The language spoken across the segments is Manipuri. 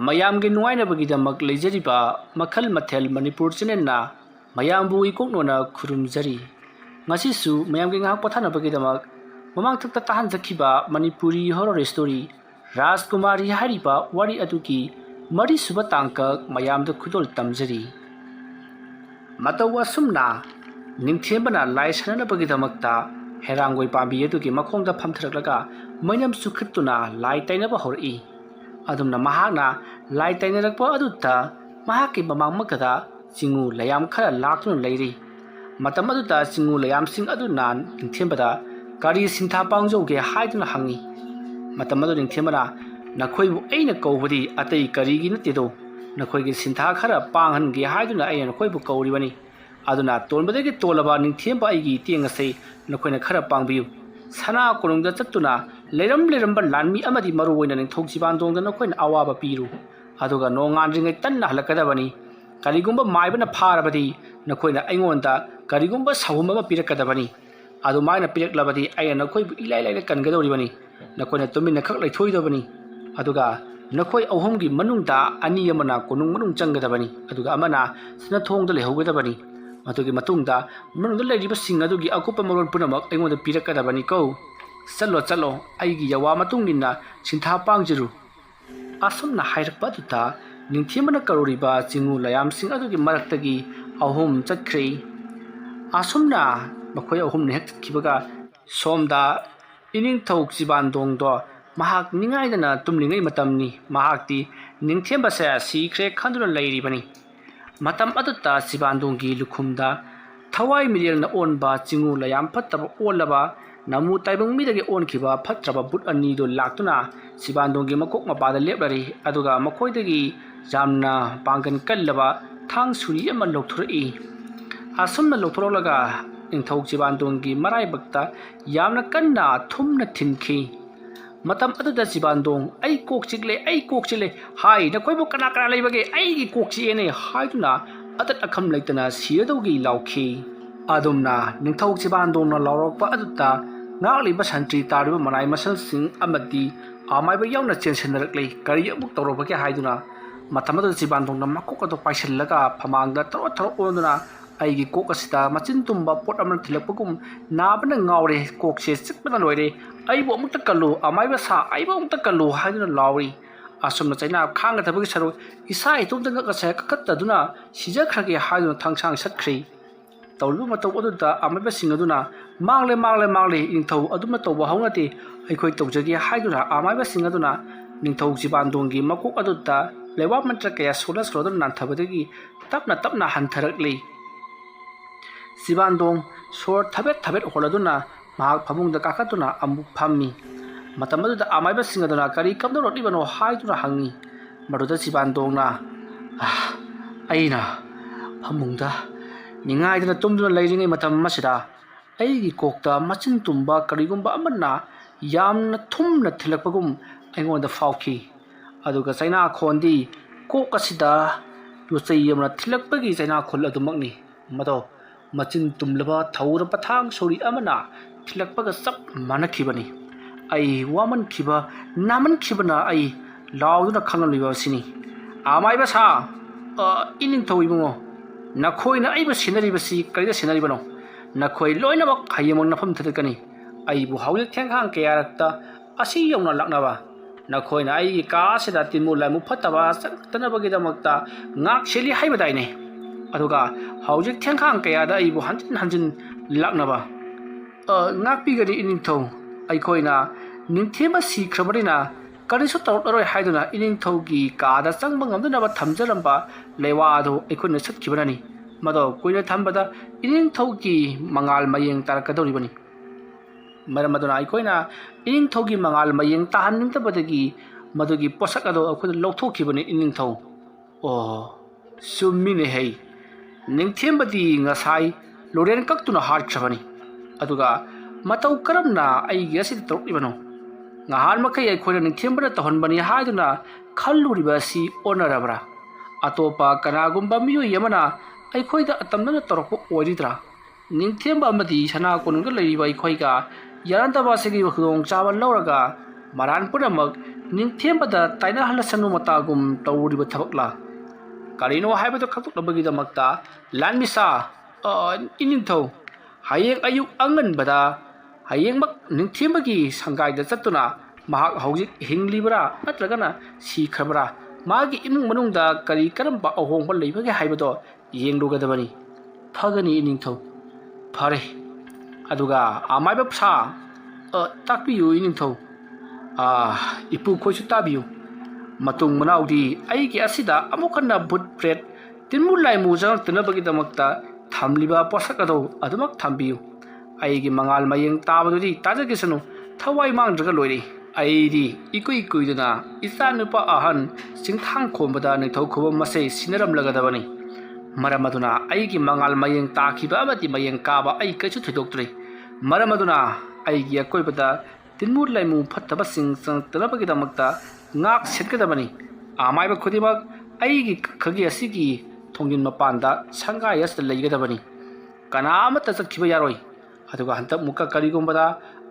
ꯃꯌꯥꯝꯒꯤ ꯅꯨꯡꯉꯥꯏꯅꯕꯒꯤꯗꯃꯛ ꯂꯩꯖꯔꯤꯕ ꯃꯈꯜ ꯃꯊꯦꯜ ꯃꯅꯤꯄꯨꯔ ꯆꯦꯅꯦꯜꯅ ꯃꯌꯥꯝꯕꯨ ꯏꯀꯣꯛꯅꯣꯅ ꯈꯨꯔꯨꯝꯖꯔꯤ ꯉꯁꯤꯁꯨ ꯃꯌꯥꯝꯒꯤ ꯉꯥꯏꯍꯥꯛ ꯄꯣꯊꯥꯅꯕꯒꯤꯗꯃꯛ ꯃꯃꯥꯡꯊꯛꯇ ꯇꯥꯍꯟꯖꯈꯤꯕ ꯃꯅꯤꯄꯨꯔꯤ ꯍꯣꯔꯔ ꯁ꯭ꯇꯣꯔꯤ ꯔꯥꯖꯀꯨꯃꯥꯔꯤ ꯍꯥꯏꯔꯤꯕ ꯋꯥꯔꯤ ꯑꯗꯨꯒꯤ ꯃꯔꯤꯁꯨꯕ ꯇꯥꯡꯀꯛ ꯃꯌꯥꯝꯗ ꯈꯨꯗꯣꯜ ꯇꯝꯖꯔꯤ ꯃꯇꯧ ꯑꯁꯨꯝꯅ ꯅꯤꯡꯊꯦꯝꯕꯅ ꯂꯥꯏ ꯁꯥꯟꯅꯅꯕꯒꯤꯗꯃꯛꯇ ꯍꯩꯔꯥꯡꯒꯣꯏ ꯄꯥꯝꯕꯤ ꯑꯗꯨꯒꯤ ꯃꯈꯣꯡꯗ ꯐꯝꯊꯔꯛꯂꯒ ꯃꯩꯅꯝ ꯆꯨꯈꯠꯇꯨꯅ ꯂꯥꯏ ꯇꯩꯅꯕ ꯍꯧꯔꯛꯏ ꯑꯗꯨꯝꯅ ꯃꯍꯥꯛꯅ ꯂꯥꯏ ꯇꯩꯅꯔꯛꯄ ꯑꯗꯨꯗ ꯃꯍꯥꯛꯀꯤ ꯃꯃꯥꯡꯃꯛꯇꯗ ꯆꯤꯡꯉꯨ ꯂꯌꯥꯝ ꯈꯔ ꯂꯥꯛꯇꯨꯅ ꯂꯩꯔꯤ ꯃꯇꯝ ꯑꯗꯨꯗ ꯆꯤꯡꯉꯨ ꯂꯌꯥꯝꯁꯤꯡ ꯑꯗꯨꯅ ꯅꯤꯡꯊꯦꯝꯕꯗ ꯀꯔꯤ ꯁꯤꯟꯊꯥ ꯄꯥꯡꯖꯧꯒꯦ ꯍꯥꯏꯗꯨꯅ ꯍꯪꯉꯤ ꯃꯇꯝ ꯑꯗꯨ ꯅꯤꯡꯊꯦꯝꯕꯅ ꯅꯈꯣꯏꯕꯨ ꯑꯩꯅ ꯀꯧꯕꯗꯤ ꯑꯇꯩ ꯀꯔꯤꯒꯤ ꯅꯠꯇꯦꯗꯣ ꯅꯈꯣꯏꯒꯤ ꯁꯤꯟꯊꯥ ꯈꯔ ꯄꯥꯡꯍꯟꯒꯦ ꯍꯥꯏꯗꯨꯅ ꯑꯩꯅ ꯅꯈꯣꯏꯕꯨ ꯀꯧꯔꯤꯕꯅꯤ ꯑꯗꯨꯅ ꯇꯣꯟꯕꯗꯒꯤ ꯇꯣꯜꯂꯕ ꯅꯤꯡꯊꯦꯝꯕ ꯑꯩꯒꯤ ꯏꯇꯦꯡ ꯑꯁꯤ ꯅꯈꯣꯏꯅ ꯈꯔ ꯄꯥꯡꯕꯤꯌꯨ ꯁꯅꯥ ꯀꯣꯅꯨꯡꯗ ꯆꯠꯇꯨꯅ ꯂꯩꯔꯝꯕ ꯂꯥꯟꯃꯤ ꯑꯃꯗꯤ ꯃꯔꯨꯑꯣꯏꯅ ꯅꯤꯡꯊꯧ ꯁꯤꯕꯥꯟꯗꯣꯡꯗ ꯅꯈꯣꯏꯅ ꯑꯋꯥꯕ ꯄꯤꯔꯨ ꯑꯗꯨꯒ ꯅꯣꯡꯉꯥꯟꯗ꯭ꯔꯤꯉꯩ ꯇꯟꯅ ꯍꯜꯂꯛꯀꯗꯕꯅꯤ ꯀꯔꯤꯒꯨꯝꯕ ꯃꯥꯏꯕꯅ ꯐꯥꯔꯕꯗꯤ ꯅꯈꯣꯏꯅ ꯑꯩꯉꯣꯟꯗ ꯀꯔꯤꯒꯨꯝꯕ ꯁꯥꯍꯨꯝ ꯑꯃ ꯄꯤꯔꯛꯀꯗꯕꯅꯤ ꯑꯗꯨꯃꯥꯏꯅ ꯄꯤꯔꯛꯂꯕꯗꯤ ꯑꯩꯅ ꯅꯈꯣꯏꯕꯨ ꯏꯂꯥꯏ ꯂꯥꯏꯅ ꯀꯟꯒꯗꯧꯔꯤꯕꯅꯤ ꯅꯈꯣꯏꯅ ꯇꯨꯃꯤꯟꯅ ꯈꯛ ꯂꯩꯊꯣꯛꯏꯗꯕꯅꯤ ꯑꯗꯨꯒ ꯅꯈꯣꯏ ꯑꯍꯨꯝꯒꯤ ꯃꯅꯨꯡꯗ ꯑꯅꯤ ꯑꯃꯅ ꯀꯣꯅꯨꯡ ꯃꯅꯨꯡ ꯆꯪꯒꯗꯕꯅꯤ ꯑꯗꯨꯒ ꯑꯃꯅ ꯁꯅꯊꯣꯡꯗ ꯂꯩꯍꯧꯒꯗꯕꯅꯤ ꯃꯗꯨꯒꯤ ꯃꯇꯨꯡꯗ ꯃꯅꯨꯡꯗ ꯂꯩꯔꯤꯕꯁꯤꯡ ꯑꯗꯨꯒꯤ ꯑꯀꯨꯞꯄ ꯃꯔꯣꯜ ꯄꯨꯝꯅꯃꯛ ꯑꯩꯉꯣꯟꯗ ꯄꯤꯔꯛꯀꯗꯕꯅꯤ ꯀꯣ ꯆꯠꯂꯣ ꯑꯩꯒꯤ ꯌꯋꯥ ꯃꯇꯨꯡ ꯏꯟꯅ ꯁꯤꯟꯊꯥ ꯄꯥꯡꯖꯔꯨ ꯑꯁꯨꯝꯅ ꯍꯥꯏꯔꯛꯄ ꯑꯗꯨꯗ ꯅꯤꯡꯊꯦꯝꯕꯅ ꯀꯧꯔꯤꯕ ꯆꯤꯡꯉꯨ ꯂꯌꯥꯝꯁꯤꯡ ꯑꯗꯨꯒꯤ ꯃꯔꯛꯇꯒꯤ ꯑꯍꯨꯝ ꯆꯠꯈ꯭ꯔꯦ ꯑꯁꯨꯝꯅ ꯃꯈꯣꯏ ꯑꯍꯨꯝꯅ ꯍꯦꯛ ꯆꯠꯈꯤꯕꯒ ꯁꯣꯝꯗ ꯏꯅꯤꯡꯊꯧ ꯁꯤꯕꯥꯟꯗꯣꯡꯗꯣ ꯃꯍꯥꯛ ꯅꯤꯡꯉꯥꯏꯗꯅ ꯇꯨꯝꯂꯤꯉꯩ ꯃꯇꯝꯅꯤ ꯃꯍꯥꯛꯇꯤ ꯅꯤꯡꯊꯦꯝꯕꯁꯦ ꯁꯤꯈ꯭ꯔꯦ ꯈꯟꯗꯨꯅ ꯂꯩꯔꯤꯕꯅꯤ ꯃꯇꯝ ꯑꯗꯨꯗ ꯁꯤꯕꯥꯟꯗꯣꯡꯒꯤ ꯂꯨꯈꯨꯝꯗ ꯊꯋꯥꯏ ꯃꯤꯔꯦꯜꯅ ꯑꯣꯟꯕ ꯆꯤꯡꯉꯨ ꯂꯌꯥꯝ ꯐꯠꯇꯕ ꯑꯣꯜꯂꯕ ꯅꯃꯨ ꯇꯥꯏꯕꯪ ꯃꯤꯗꯒꯤ ꯑꯣꯟꯈꯤꯕ ꯐꯠꯇ꯭ꯔꯕ ꯕꯨꯠ ꯑꯅꯤꯗꯨ ꯂꯥꯛꯇꯨꯅ ꯁꯤꯕꯥꯟꯗꯣꯡꯒꯤ ꯃꯀꯣꯛ ꯃꯄꯥꯗ ꯂꯦꯞꯂꯔꯤ ꯑꯗꯨꯒ ꯃꯈꯣꯏꯗꯒꯤ ꯌꯥꯝꯅ ꯄꯥꯡꯒꯟ ꯀꯜꯂꯕ ꯊꯥꯡ ꯁꯨꯔꯤ ꯑꯃ ꯂꯧꯊꯣꯔꯛꯏ ꯑꯁꯨꯝꯅ ꯂꯧꯊꯣꯔꯛꯂꯒ ꯅꯤꯡꯊꯧ ꯁꯤꯕꯥꯟꯗꯣꯡꯒꯤ ꯃꯔꯥꯏꯕꯛꯇ ꯌꯥꯝꯅ ꯀꯟꯅ ꯊꯨꯝꯅ ꯊꯤꯟꯈꯤ ꯃꯇꯝ ꯑꯗꯨꯗ ꯁꯤꯕꯥꯟꯗꯣꯡ ꯑꯩ ꯀꯣꯛ ꯆꯤꯛꯂꯦ ꯍꯥꯏ ꯅꯈꯣꯏꯕꯨ ꯀꯅꯥ ꯂꯩꯕꯒꯦ ꯑꯩꯒꯤ ꯀꯣꯛ ꯆꯤꯛꯑꯦꯅꯦ ꯍꯥꯏꯗꯨꯅ ꯑꯇꯠ ꯑꯈꯝ ꯂꯩꯇꯅ ꯁꯤꯔꯗꯧꯒꯤ ꯂꯥꯎꯈꯤ ꯑꯗꯨꯝꯅ ꯅꯤꯡꯊꯧ ꯁꯤꯕꯥꯟꯗꯣꯡꯅ ꯂꯥꯎꯔꯛꯄ ꯑꯗꯨꯗ ꯉꯥꯛꯂꯤꯕ ꯁꯟꯇ꯭ꯔꯤ ꯇꯥꯔꯤꯕ ꯃꯅꯥꯏ ꯃꯁꯜꯁꯤꯡ ꯑꯃꯗꯤ ꯑꯃꯥꯏꯕ ꯌꯥꯎꯅ ꯆꯦꯟꯁꯤꯟꯅꯔꯛꯂꯤ ꯀꯔꯤ ꯑꯃꯨꯛ ꯇꯧꯔꯕꯒꯦ ꯍꯥꯏꯗꯨꯅ ꯃꯇꯝ ꯑꯗꯨꯗ ꯁꯤꯕꯥꯟꯗꯣꯡꯅ ꯃꯀꯣꯛ ꯑꯗꯨ ꯄꯥꯏꯁꯤꯜꯂꯒ ꯐꯃꯥꯡꯗ ꯊꯔꯣ ꯑꯣꯟꯗꯨꯅ ꯑꯩꯒꯤ ꯀꯣꯛ ꯑꯁꯤꯗ ꯃꯆꯤꯟ ꯇꯨꯝꯕ ꯄꯣꯠ ꯑꯃꯅ ꯊꯤꯜꯂꯛꯄꯒꯨꯝ ꯅꯥꯕꯅ ꯉꯥꯎꯔꯦ ꯀꯣꯛꯁꯦ ꯆꯤꯛꯄꯅ ꯂꯣꯏꯔꯦ ꯑꯩꯕꯨ ꯑꯃꯨꯛꯇ ꯀꯜꯂꯨ ꯑꯃꯥꯏꯕ ꯁꯥ ꯑꯩꯕꯨ ꯑꯃꯨꯛꯇ ꯀꯜꯂꯨ ꯍꯥꯏꯗꯨꯅ ꯂꯥꯎꯔꯤ ꯑꯁꯨꯝꯅ ꯆꯩꯅꯥ ꯈꯥꯡꯒꯗꯕꯒꯤ ꯁꯔꯨꯛ ꯏꯁꯥ ꯏꯇꯣꯝꯇ ꯉꯛꯑꯁꯦ ꯀꯛꯈꯠꯇꯗꯨꯅ ꯁꯤꯖꯈ꯭ꯔꯒꯦ ꯍꯥꯏꯗꯨꯅ ꯊꯥꯡꯁꯥꯡ ꯁꯠꯈ꯭ꯔꯤ ꯇꯧꯔꯤꯕ ꯃꯇꯧ ꯑꯗꯨꯗ ꯑꯃꯥꯏꯕꯁꯤꯡ ꯑꯗꯨꯅ ꯃꯥꯡꯂꯦ ꯅꯤꯡꯊꯧ ꯑꯗꯨꯝꯅ ꯇꯧꯕ ꯍꯧꯅꯗꯦ ꯑꯩꯈꯣꯏ ꯇꯧꯖꯒꯦ ꯍꯥꯏꯗꯨꯅ ꯑꯃꯥꯏꯕꯁꯤꯡ ꯑꯗꯨꯅ ꯅꯤꯡꯊꯧ ꯁꯤꯕꯥꯟꯗꯣꯡꯒꯤ ꯃꯀꯣꯛ ꯑꯗꯨꯗ ꯂꯩꯋꯥ ꯃꯟꯇ꯭ꯔ ꯀꯌꯥ ꯁꯣꯜꯂꯗꯨꯅ ꯅꯥꯟꯊꯕꯗꯒꯤ ꯇꯞꯅ ꯍꯟꯊꯔꯛꯂꯤ ꯁꯤꯕꯥꯟꯗꯣꯡ ꯁꯣꯔ ꯊꯕꯦꯠ ꯍꯣꯜꯂꯗꯨꯅ ꯃꯍꯥꯛ ꯐꯃꯨꯡꯗ ꯀꯥꯈꯠꯇꯨꯅ ꯑꯃꯨꯛ ꯐꯝꯃꯤ ꯃꯇꯝ ꯑꯗꯨꯗ ꯑꯃꯥꯏꯕꯁꯤꯡ ꯑꯗꯨꯅ ꯀꯔꯤ ꯀꯝꯗꯧꯔꯛꯂꯤꯕꯅꯣ ꯍꯥꯏꯗꯨꯅ ꯍꯪꯉꯤ ꯃꯗꯨꯗ ꯁꯤꯕꯥꯟꯗꯣꯡꯅ ꯑꯩꯅ ꯐꯃꯨꯡꯗ ꯅꯤꯡꯉꯥꯏꯗꯅ ꯇꯨꯝꯗꯨꯅ ꯂꯩꯔꯤꯉꯩ ꯃꯇꯝ ꯑꯁꯤꯗ ꯑꯩꯒꯤ ꯀꯣꯛꯇ ꯃꯆꯤꯟ ꯇꯨꯝꯕ ꯀꯔꯤꯒꯨꯝꯕ ꯑꯃꯅ ꯌꯥꯝꯅ ꯊꯨꯝꯅ ꯊꯤꯜꯂꯛꯄꯒꯨꯝ ꯑꯩꯉꯣꯟꯗ ꯐꯥꯎꯈꯤ ꯑꯗꯨꯒ ꯆꯩꯅꯥꯈꯣꯟꯗꯤ ꯀꯣꯛ ꯑꯁꯤꯗ ꯌꯣꯠꯆꯩ ꯑꯃꯅ ꯊꯤꯜꯂꯛꯄꯒꯤ ꯆꯩꯅꯥꯈꯣꯜ ꯑꯗꯨꯃꯛꯅꯤ ꯃꯗꯣ ꯃꯆꯤꯟ ꯇꯨꯝꯂꯕ ꯊꯧꯔꯕ ꯊꯥꯡ ꯁꯣꯔꯤ ꯑꯃꯅ ꯊꯤꯜꯂꯛꯄꯒ ꯆꯞ ꯃꯥꯟꯅꯈꯤꯕꯅꯤ ꯑꯩ ꯋꯥꯃꯟꯈꯤꯕ ꯅꯥꯃꯟꯈꯤꯕꯅ ꯑꯩ ꯂꯥꯎꯗꯨꯅ ꯈꯪꯂꯝꯂꯤꯕ ꯑꯁꯤꯅꯤ ꯑꯃꯥꯏꯕ ꯁꯥ ꯏꯅꯤꯡꯊꯧ ꯏꯕꯨꯡꯉꯣ ꯅꯈꯣꯏꯅ ꯑꯩꯕꯨ ꯁꯦꯟꯅꯔꯤꯕꯁꯤ ꯀꯔꯤꯗ ꯁꯦꯟꯅꯔꯤꯕꯅꯣ ꯅꯈꯣꯏ ꯂꯣꯏꯅꯃꯛ ꯍꯌꯦꯡꯃꯛ ꯅꯐꯝ ꯊꯥꯗꯠꯀꯅꯤ ꯑꯩꯕꯨ ꯍꯧꯖꯤꯛ ꯊꯦꯡꯈꯥꯡ ꯀꯌꯥꯔꯛꯇ ꯑꯁꯤ ꯌꯧꯅ ꯂꯥꯛꯅꯕ ꯅꯈꯣꯏꯅ ꯑꯩꯒꯤ ꯀꯥ ꯑꯁꯤꯗ ꯇꯤꯟꯃꯨ ꯂꯥꯏꯃꯨ ꯐꯠꯇꯕ ꯆꯪꯉꯛꯇꯅꯕꯒꯤꯗꯃꯛꯇ ꯉꯥꯛ ꯁꯦꯜꯂꯤ ꯍꯥꯏꯕꯗꯥꯏꯅꯦ ꯑꯗꯨꯒ ꯍꯧꯖꯤꯛ ꯊꯦꯡꯈꯥꯡ ꯀꯌꯥꯗ ꯑꯩꯕꯨ ꯍꯟꯖꯤꯟ ꯂꯥꯛꯅꯕ ꯉꯥꯛꯄꯤꯒꯅꯤ ꯏꯅꯤꯡꯊꯧ ꯑꯩꯈꯣꯏꯅ ꯅꯤꯡꯊꯦꯝꯕ ꯁꯤꯈ꯭ꯔꯕꯅꯤꯅ ꯀꯔꯤꯁꯨ ꯇꯧꯔꯛꯂꯔꯣꯏ ꯍꯥꯏꯗꯨꯅ ꯏꯅꯤꯡꯊꯧꯒꯤ ꯀꯥꯗ ꯆꯪꯕ ꯉꯝꯗꯅꯕ ꯊꯝꯖꯔꯝꯕ ꯂꯩꯋꯥ ꯑꯗꯨ ꯑꯩꯈꯣꯏꯅ ꯁꯠꯈꯤꯕꯅꯅꯤ ꯃꯗꯣ ꯀꯨꯏꯅ ꯊꯝꯕꯗ ꯏꯅꯤꯡꯊꯧꯒꯤ ꯃꯉꯥꯜ ꯃꯌꯦꯡ ꯇꯥꯔꯛꯀꯗꯧꯔꯤꯕꯅꯤ ꯃꯔꯝ ꯑꯗꯨꯅ ꯑꯩꯈꯣꯏꯅ ꯏꯅꯤꯡꯊꯧꯒꯤ ꯃꯉꯥꯜ ꯃꯌꯦꯡ ꯇꯥꯍꯟꯅꯤꯡꯗꯕꯗꯒꯤ ꯃꯗꯨꯒꯤ ꯄꯣꯠꯁꯛ ꯑꯗꯨ ꯑꯩꯈꯣꯏꯅ ꯂꯧꯊꯣꯛꯈꯤꯕꯅꯤ ꯏꯅꯤꯡꯊꯧ ꯆꯨꯝꯃꯤꯅꯦꯍꯦ ꯅꯤꯡꯊꯦꯝꯕꯗꯤ ꯉꯁꯥꯏ ꯂꯣꯔꯦꯟ ꯀꯛꯇꯨꯅ ꯍꯥꯠꯈ꯭ꯔꯕꯅꯤ ꯑꯗꯨꯒ ꯃꯇꯧ ꯀꯔꯝꯅ ꯑꯩꯒꯤ ꯑꯁꯤꯗ ꯇꯧꯔꯛꯂꯤꯕꯅꯣ ꯉꯍꯥꯟ ꯃꯈꯩ ꯑꯩꯈꯣꯏꯅ ꯅꯤꯡꯊꯦꯝꯕꯅ ꯇꯧꯍꯟꯕꯅꯤ ꯍꯥꯏꯗꯨꯅ ꯈꯜꯂꯨꯔꯤꯕ ꯑꯁꯤ ꯑꯣꯟꯅꯔꯕ꯭ꯔꯥ ꯑꯇꯣꯞꯄ ꯀꯅꯥꯒꯨꯝꯕ ꯃꯤꯑꯣꯏ ꯑꯃꯅ ꯑꯩꯈꯣꯏꯗ ꯑꯇꯝꯅꯅ ꯇꯧꯔꯛꯄ ꯑꯣꯏꯔꯤꯗ꯭ꯔꯥ ꯅꯤꯡꯊꯦꯝꯕ ꯑꯃꯗꯤ ꯁꯅꯥ ꯀꯣꯅꯨꯡꯗ ꯂꯩꯔꯤꯕ ꯑꯩꯈꯣꯏꯒ ꯌꯥꯅꯗꯕ ꯑꯁꯤꯒꯤ ꯈꯨꯗꯣꯡꯆꯥꯕ ꯂꯧꯔꯒ ꯃꯔꯥꯟ ꯄꯨꯝꯅꯃꯛ ꯅꯤꯡꯊꯦꯝꯕꯗ ꯇꯥꯏꯅꯍꯜꯂꯁꯅꯨ ꯃꯇꯥꯒꯨꯝ ꯇꯧꯔꯤꯕ ꯊꯕꯛꯂꯥ ꯀꯔꯤꯅꯣ ꯍꯥꯏꯕꯗꯨ ꯈꯪꯗꯣꯛꯅꯕꯒꯤꯗꯃꯛꯇ ꯂꯥꯟꯃꯤꯁꯥ ꯏꯅꯤꯡꯊꯧ ꯍꯌꯦꯡ ꯑꯌꯨꯛ ꯑꯉꯟꯕꯗ ꯍꯌꯦꯡꯃꯛ ꯅꯤꯡꯊꯦꯝꯕꯒꯤ ꯁꯪꯒꯥꯏꯗ ꯆꯠꯇꯨꯅ ꯃꯍꯥꯛ ꯍꯧꯖꯤꯛ ꯍꯤꯡꯂꯤꯕ꯭ꯔꯥ ꯅꯠꯇ꯭ꯔꯒꯅ ꯁꯤꯈ꯭ꯔꯕ꯭ꯔꯥ ꯃꯥꯒꯤ ꯏꯃꯨꯡ ꯃꯅꯨꯡꯗ ꯀꯔꯤ ꯀꯔꯝꯕ ꯑꯍꯣꯡꯕ ꯂꯩꯕꯒꯦ ꯍꯥꯏꯕꯗꯣ ꯌꯦꯡꯂꯨꯒꯗꯕꯅꯤ ꯐꯒꯅꯤ ꯏꯅꯤꯡꯊꯧ ꯐꯔꯦ ꯑꯗꯨꯒ ꯑꯃꯥꯏꯕ ꯁꯥ ꯇꯥꯛꯄꯤꯌꯨ ꯏꯅꯤꯡꯊꯧ ꯏꯄꯨ ꯈꯣꯏꯁꯨ ꯇꯥꯕꯤꯌꯨ ꯃꯇꯨꯡ ꯃꯅꯥꯎꯗꯤ ꯑꯩꯒꯤ ꯑꯁꯤꯗ ꯑꯃꯨꯛ ꯍꯟꯅ ꯚꯨꯠ ꯄ꯭ꯔꯦꯠ ꯇꯤꯟꯃꯨ ꯂꯥꯏꯃꯨ ꯆꯪꯉꯛꯇꯅꯕꯒꯤꯗꯃꯛꯇ ꯊꯝꯂꯤꯕ ꯄꯣꯠꯁꯛ ꯑꯗꯨ ꯑꯗꯨꯃꯛ ꯊꯝꯕꯤꯌꯨ ꯑꯩꯒꯤ ꯃꯉꯥꯜ ꯃꯌꯦꯡ ꯇꯥꯕꯗꯨꯗꯤ ꯇꯥꯖꯒꯤꯁꯅꯨ ꯊꯋꯥꯏ ꯃꯥꯡꯗ꯭ꯔꯒ ꯂꯣꯏꯔꯦ ꯑꯩꯗꯤ ꯏꯀꯨꯏ ꯀꯨꯏꯗꯅ ꯏꯆꯥꯅꯨꯄꯥ ꯑꯍꯟ ꯆꯤꯡꯊꯥꯡ ꯈꯣꯝꯕꯗ ꯅꯤꯡꯊꯧ ꯈꯨꯕꯝ ꯑꯁꯦ ꯁꯤꯟꯅꯔꯝꯂꯒꯗꯕꯅꯤ ꯃꯔꯝ ꯑꯗꯨꯅ ꯑꯩꯒꯤ ꯃꯉꯥꯜ ꯃꯌꯦꯡ ꯇꯥꯈꯤꯕ ꯑꯃꯗꯤ ꯃꯌꯦꯡ ꯀꯥꯕ ꯑꯩ ꯀꯩꯁꯨ ꯊꯣꯏꯗꯣꯛꯇ꯭ꯔꯤ ꯃꯔꯝ ꯑꯗꯨꯅ ꯑꯩꯒꯤ ꯑꯀꯣꯏꯕꯗ ꯇꯤꯟꯃꯨ ꯂꯩꯃꯨ ꯐꯠꯇꯕꯁꯤꯡ ꯆꯪꯉꯛꯇꯅꯕꯒꯤꯗꯃꯛꯇ ꯉꯥꯛ ꯁꯦꯠꯀꯗꯕꯅꯤ ꯑꯃꯥꯏꯕ ꯈꯨꯗꯤꯡꯃꯛ ꯑꯩꯒꯤ ꯀꯛꯈꯒꯤ ꯑꯁꯤꯒꯤ ꯊꯣꯡꯖꯤꯟ ꯃꯄꯥꯟꯗ ꯁꯪꯒꯥꯏ ꯑꯁꯤꯗ ꯂꯩꯒꯗꯕꯅꯤ ꯀꯅꯥ ꯑꯃꯠꯇ ꯆꯠꯈꯤꯕ ꯌꯥꯔꯣꯏ ꯑꯗꯨꯒ ꯍꯟꯇꯛ ꯃꯨꯛꯀ ꯀꯔꯤꯒꯨꯝꯕꯗ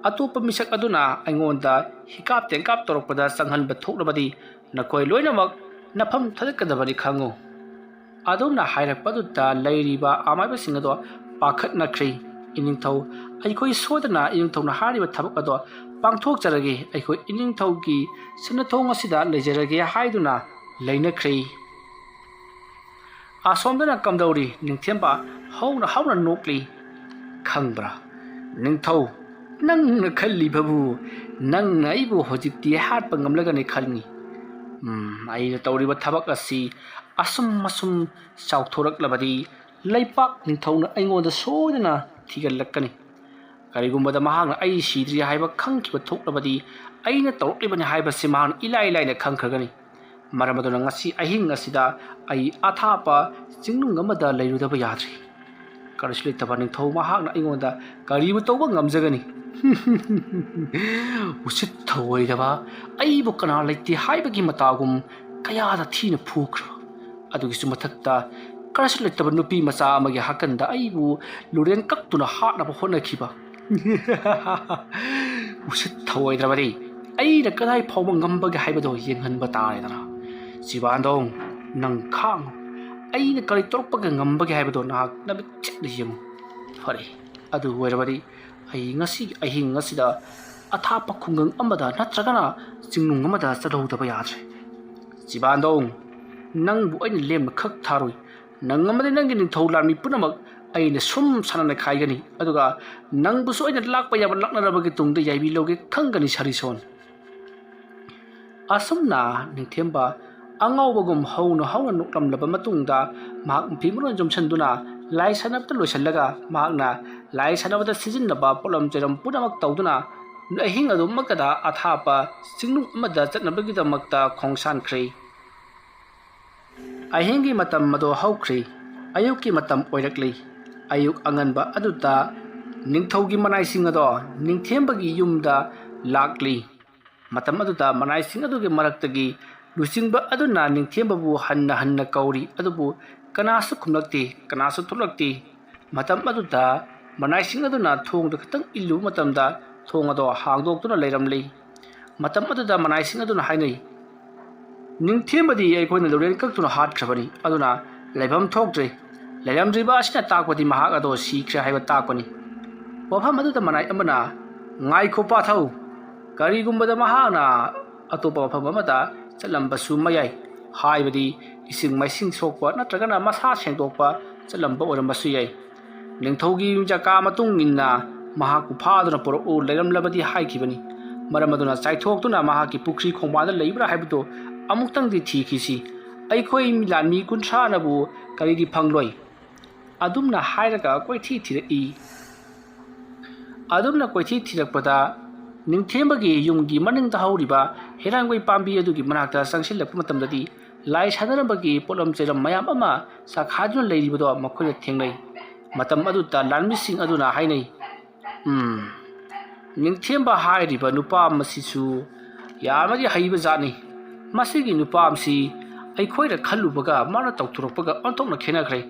ꯑꯇꯣꯞꯄ ꯃꯤꯁꯛ ꯑꯗꯨꯅ ꯑꯩꯉꯣꯟꯗ ꯍꯤꯀꯥꯞ ꯇꯦꯡꯀꯥꯞ ꯇꯧꯔꯛꯄꯗ ꯆꯪꯍꯟꯕ ꯊꯣꯛꯂꯕꯗꯤ ꯅꯈꯣꯏ ꯂꯣꯏꯅꯃꯛ ꯅꯐꯝ ꯊꯥꯗꯠꯀꯗꯕꯅꯤ ꯈꯪꯉꯨ ꯑꯗꯨꯝꯅ ꯍꯥꯏꯔꯛꯄꯗꯨꯗ ꯂꯩꯔꯤꯕ ꯑꯃꯥꯏꯕꯁꯤꯡ ꯑꯗꯣ ꯄꯥꯈꯠꯅꯈ꯭ꯔꯦ ꯏꯅꯤꯡꯊꯧ ꯑꯩꯈꯣꯏ ꯁꯣꯏꯗꯅ ꯏꯅꯤꯡꯊꯧꯅ ꯍꯥꯏꯔꯤꯕ ꯊꯕꯛ ꯑꯗꯣ ꯄꯥꯡꯊꯣꯛꯆꯔꯒꯦ ꯑꯩꯈꯣꯏ ꯏꯅꯤꯡꯊꯧꯒꯤ ꯁꯤꯟꯅꯊꯣꯡ ꯑꯁꯤꯗ ꯂꯩꯖꯔꯒꯦ ꯍꯥꯏꯗꯨꯅ ꯂꯩꯅꯈ꯭ꯔꯦ ꯑꯁꯣꯝꯗꯅ ꯀꯝꯗꯧꯔꯤ ꯅꯤꯡꯊꯦꯝꯕ ꯍꯧꯅ ꯅꯣꯛꯂꯤ ꯈꯪꯕ꯭ꯔꯥ ꯅꯤꯡꯊꯧ ꯅꯪꯅ ꯈꯜꯂꯤꯕꯕꯨ ꯅꯪꯅ ꯑꯩꯕꯨ ꯍꯧꯖꯤꯛꯇꯤ ꯍꯥꯠꯄ ꯉꯝꯂꯒꯅꯤ ꯈꯜꯂꯤ ꯑꯩꯅ ꯇꯧꯔꯤꯕ ꯊꯕꯛ ꯑꯁꯤ ꯑꯁꯨꯝ ꯆꯥꯎꯊꯣꯔꯛꯂꯕꯗꯤ ꯂꯩꯄꯥꯛ ꯅꯤꯡꯊꯧꯅ ꯑꯩꯉꯣꯟꯗ ꯁꯣꯏꯗꯅ ꯊꯤꯒꯠꯂꯛꯀꯅꯤ ꯀꯔꯤꯒꯨꯝꯕꯗ ꯃꯍꯥꯛꯅ ꯑꯩ ꯁꯤꯗ꯭ꯔꯤ ꯍꯥꯏꯕ ꯈꯪꯈꯤꯕ ꯊꯣꯛꯂꯕꯗꯤ ꯑꯩꯅ ꯇꯧꯔꯛꯂꯤꯕꯅꯤ ꯍꯥꯏꯕꯁꯤ ꯃꯍꯥꯛꯅ ꯏꯂꯥꯏ ꯂꯥꯏꯅ ꯈꯪꯈ꯭ꯔꯒꯅꯤ ꯃꯔꯝ ꯑꯗꯨꯅ ꯉꯁꯤ ꯑꯍꯤꯡ ꯑꯁꯤꯗ ꯑꯩ ꯑꯊꯥꯞꯄ ꯆꯤꯡꯅꯨꯡ ꯑꯃꯗ ꯂꯩꯔꯨꯗꯕ ꯌꯥꯗ꯭ꯔꯤ ꯀꯔꯤꯁꯨ ꯂꯩꯇꯕ ꯅꯤꯡꯊꯧ ꯃꯍꯥꯛꯅ ꯑꯩꯉꯣꯟꯗ ꯀꯔꯤꯕꯨ ꯇꯧꯕ ꯉꯝꯖꯒꯅꯤ ꯎꯁꯤꯠ ꯊꯑꯣꯏꯗꯕ ꯑꯩꯕꯨ ꯀꯅꯥ ꯂꯩꯇꯦ ꯍꯥꯏꯕꯒꯤ ꯃꯇꯥꯒꯨꯝ ꯀꯌꯥꯗ ꯊꯤꯅ ꯐꯨꯈ꯭ꯔꯕ ꯑꯗꯨꯒꯤꯁꯨ ꯃꯊꯛꯇ ꯀꯔꯤꯁꯨ ꯂꯩꯇꯕ ꯅꯨꯄꯤ ꯃꯆꯥ ꯑꯃꯒꯤ ꯍꯥꯀꯟꯗ ꯑꯩꯕꯨ ꯂꯨꯔꯦꯟ ꯀꯛꯇꯨꯅ ꯍꯥꯠꯅꯕ ꯍꯣꯠꯅꯈꯤꯕ ꯎꯁꯤꯠ ꯊꯑꯣꯏꯗ꯭ꯔꯕꯗꯤ ꯑꯩꯅ ꯀꯗꯥꯏ ꯐꯥꯎꯕ ꯉꯝꯕꯒꯦ ꯍꯥꯏꯕꯗꯣ ꯌꯦꯡꯍꯟꯕ ꯇꯥꯔꯦꯗꯅ ꯁꯤꯕꯥꯟꯗꯣꯡ ꯅꯪ ꯈꯥꯡꯉꯨ ꯑꯩꯅ ꯀꯔꯤ ꯇꯧꯔꯛꯄꯒ ꯉꯝꯕꯒꯦ ꯍꯥꯏꯕꯗꯣ ꯅꯍꯥꯛ ꯅꯃꯤꯠ ꯆꯦꯠꯅ ꯌꯦꯡꯉꯨ ꯐꯔꯦ ꯑꯗꯨ ꯑꯣꯏꯔꯕꯗꯤ ꯑꯩ ꯉꯁꯤꯒꯤ ꯑꯍꯤꯡ ꯑꯁꯤꯗ ꯑꯊꯥꯞꯄ ꯈꯨꯡꯒꯪ ꯑꯃꯗ ꯅꯠꯇ꯭ꯔꯒꯅ ꯆꯤꯡꯅꯨꯡ ꯑꯃꯗ ꯆꯠꯍꯧꯗꯕ ꯌꯥꯗ꯭ꯔꯦ ꯁꯤꯕꯥꯟꯗꯣꯡ ꯅꯪꯕꯨ ꯑꯩꯅ ꯂꯦꯝꯅ ꯈꯛ ꯊꯥꯔꯣꯏ ꯅꯪ ꯑꯃꯗꯤ ꯅꯪꯒꯤ ꯅꯤꯡꯊꯧ ꯂꯥꯟꯃꯤ ꯄꯨꯝꯅꯃꯛ ꯑꯩꯅ ꯁꯨꯝ ꯁꯥꯟꯅꯅ ꯈꯥꯏꯒꯅꯤ ꯑꯗꯨꯒ ꯅꯪꯕꯨꯁꯨ ꯑꯩꯅ ꯂꯥꯛꯄ ꯌꯥꯕ ꯂꯥꯛꯅꯔꯕꯒꯤ ꯇꯨꯡꯗ ꯌꯥꯏꯕꯤ ꯂꯧꯒꯦ ꯈꯪꯒꯅꯤ ꯁꯥꯔꯤꯁꯣꯟ ꯑꯁꯨꯝꯅ ꯅꯤꯡꯊꯦꯝꯕ ꯑꯉꯥꯎꯕꯒꯨꯝ ꯍꯧꯅ ꯅꯣꯛꯂꯝꯂꯕ ꯃꯇꯨꯡꯗ ꯃꯍꯥꯛ ꯐꯤ ꯃꯔꯣꯟ ꯌꯣꯝꯁꯤꯟꯗꯨꯅ ꯂꯥꯏ ꯁꯥꯟꯅꯕꯗ ꯂꯣꯏꯁꯤꯜꯂꯒ ꯃꯍꯥꯛꯅ ꯂꯥꯏ ꯁꯥꯟꯅꯕꯗ ꯁꯤꯖꯤꯟꯅꯕ ꯄꯣꯠꯂꯝ ꯆꯩꯔꯝ ꯄꯨꯝꯅꯃꯛ ꯇꯧꯗꯨꯅ ꯑꯍꯤꯡ ꯑꯗꯨꯃꯛꯀꯗ ꯑꯊꯥꯞꯄ ꯆꯤꯡꯅꯨꯡ ꯑꯃꯗ ꯆꯠꯅꯕꯒꯤꯗꯃꯛꯇ ꯈꯣꯡꯁꯥꯟꯈ꯭ꯔꯦ ꯑꯍꯤꯡꯒꯤ ꯃꯇꯝ ꯑꯗꯨ ꯍꯧꯈ꯭ꯔꯦ ꯑꯌꯨꯛꯀꯤ ꯃꯇꯝ ꯑꯣꯏꯔꯛꯂꯤ ꯑꯌꯨꯛ ꯑꯉꯟꯕ ꯑꯗꯨꯗ ꯅꯤꯡꯊꯧꯒꯤ ꯃꯅꯥꯏꯁꯤꯡ ꯑꯗꯣ ꯅꯤꯡꯊꯦꯝꯕꯒꯤ ꯌꯨꯝꯗ ꯂꯥꯛꯂꯤ ꯃꯇꯝ ꯑꯗꯨꯗ ꯃꯅꯥꯏꯁꯤꯡ ꯑꯗꯨꯒꯤ ꯃꯔꯛꯇꯒꯤ ꯂꯨꯆꯤꯡꯕ ꯑꯗꯨꯅ ꯅꯤꯡꯊꯦꯝꯕꯕꯨ ꯍꯟꯅ ꯀꯧꯔꯤ ꯑꯗꯨꯕꯨ ꯀꯅꯥꯁꯨ ꯈꯨꯝꯂꯛꯇꯦ ꯀꯅꯥꯁꯨ ꯊꯣꯛꯂꯛꯇꯦ ꯃꯇꯝ ꯑꯗꯨꯗ ꯃꯅꯥꯏꯁꯤꯡ ꯑꯗꯨꯅ ꯊꯣꯡꯗ ꯈꯤꯇꯪ ꯏꯜꯂꯨꯕ ꯃꯇꯝꯗ ꯊꯣꯡ ꯑꯗꯣ ꯍꯥꯡꯗꯣꯛꯇꯨꯅ ꯂꯩꯔꯝꯂꯤ ꯃꯇꯝ ꯑꯗꯨꯗ ꯃꯅꯥꯏꯁꯤꯡ ꯑꯗꯨꯅ ꯍꯥꯏꯅꯩ ꯅꯤꯡꯊꯦꯝꯕꯗꯤ ꯑꯩꯈꯣꯏꯅ ꯂꯨꯔꯦꯟ ꯀꯛꯇꯨꯅ ꯍꯥꯠꯈ꯭ꯔꯕꯅꯤ ꯑꯗꯨꯅ ꯂꯩꯐꯝ ꯊꯣꯛꯇ꯭ꯔꯦ ꯂꯩꯔꯝꯗ꯭ꯔꯤꯕ ꯑꯁꯤꯅ ꯇꯥꯛꯄꯗꯤ ꯃꯍꯥꯛ ꯑꯗꯣ ꯁꯤꯈ꯭ꯔꯦ ꯍꯥꯏꯕ ꯇꯥꯛꯄꯅꯤ ꯋꯥꯐꯝ ꯑꯗꯨꯗ ꯃꯅꯥꯏ ꯑꯃꯅ ꯉꯥꯏꯈꯣ ꯄꯥꯊꯧ ꯀꯔꯤꯒꯨꯝꯕꯗ ꯃꯍꯥꯛꯅ ꯑꯇꯣꯞꯄ ꯃꯐꯝ ꯑꯃꯗ ꯆꯠꯂꯝꯕꯁꯨ ꯃꯌꯥꯏ ꯍꯥꯏꯕꯗꯤ ꯏꯁꯤꯡ ꯃꯥꯏꯁꯤꯡ ꯁꯣꯛꯄ ꯅꯠꯇ꯭ꯔꯒꯅ ꯃꯁꯥ ꯁꯦꯡꯗꯣꯛꯄ ꯆꯠꯂꯝꯕ ꯑꯣꯏꯔꯝꯕꯁꯨ ꯌꯥꯏ ꯅꯤꯡꯊꯧꯒꯤ ꯌꯨꯝꯆꯀꯥ ꯃꯇꯨꯡ ꯏꯟꯅ ꯃꯍꯥꯛꯄꯨ ꯐꯥꯗꯨꯅ ꯄꯨꯔꯛꯎ ꯂꯩꯔꯝꯂꯕꯗꯤ ꯍꯥꯏꯈꯤꯕꯅꯤ ꯃꯔꯝ ꯑꯗꯨꯅ ꯆꯥꯏꯊꯣꯛꯇꯨꯅ ꯃꯍꯥꯛꯀꯤ ꯄꯨꯈ꯭ꯔꯤ ꯈꯣꯡꯕꯥꯟꯗ ꯂꯩꯕ꯭ꯔꯥ ꯍꯥꯏꯕꯗꯨ ꯑꯃꯨꯛꯇꯪꯗꯤ ꯊꯤꯈꯤꯁꯤ ꯑꯩꯈꯣꯏ ꯂꯥꯟꯃꯤ 30ꯅꯕꯨ ꯀꯔꯤꯒꯤ ꯐꯪꯂꯣꯏ ꯑꯗꯨꯝꯅ ꯍꯥꯏꯔꯒ ꯀꯣꯏꯊꯤ ꯊꯤꯔꯛꯏ ꯑꯗꯨꯝꯅ ꯀꯣꯏꯊꯤ ꯊꯤꯔꯛꯄꯗ ꯅꯤꯡꯊꯦꯝꯕꯒꯤ ꯌꯨꯝꯒꯤ ꯃꯅꯤꯡꯗ ꯍꯧꯔꯤꯕ ꯍꯩꯔꯥꯡꯒꯣꯏ ꯄꯥꯝꯕꯤ ꯑꯗꯨꯒꯤ ꯃꯅꯥꯛꯇ ꯆꯪꯁꯤꯜꯂꯛꯄ ꯃꯇꯝꯗꯗꯤ ꯂꯥꯏ ꯁꯥꯟꯅꯔꯝꯕꯒꯤ ꯄꯣꯠꯂꯝ ꯆꯩꯔꯝ ꯃꯌꯥꯝ ꯑꯃ ꯆꯥꯛꯈꯥꯗꯨꯅ ꯂꯩꯔꯤꯕꯗꯣ ꯃꯈꯣꯏꯅ ꯊꯦꯡꯅꯩ ꯃꯇꯝ ꯑꯗꯨꯗ ꯂꯥꯟꯃꯤꯁꯤꯡ ꯑꯗꯨꯅ ꯍꯥꯏꯅꯩ ꯅꯤꯡꯊꯦꯝꯕ ꯍꯥꯏꯔꯤꯕ ꯅꯨꯄꯥ ꯑꯃꯁꯤꯁꯨ ꯌꯥꯝꯅꯗꯤ ꯍꯩꯕ ꯖꯥꯠꯅꯤ ꯃꯁꯤꯒꯤ ꯅꯨꯄꯥ ꯑꯃꯁꯤ ꯑꯩꯈꯣꯏꯅ ꯈꯜꯂꯨꯕꯒ ꯃꯥꯅ ꯇꯧꯊꯣꯔꯛꯄꯒ ꯑꯣꯟꯊꯣꯛꯅ ꯈꯦꯠꯅꯈ꯭ꯔꯦ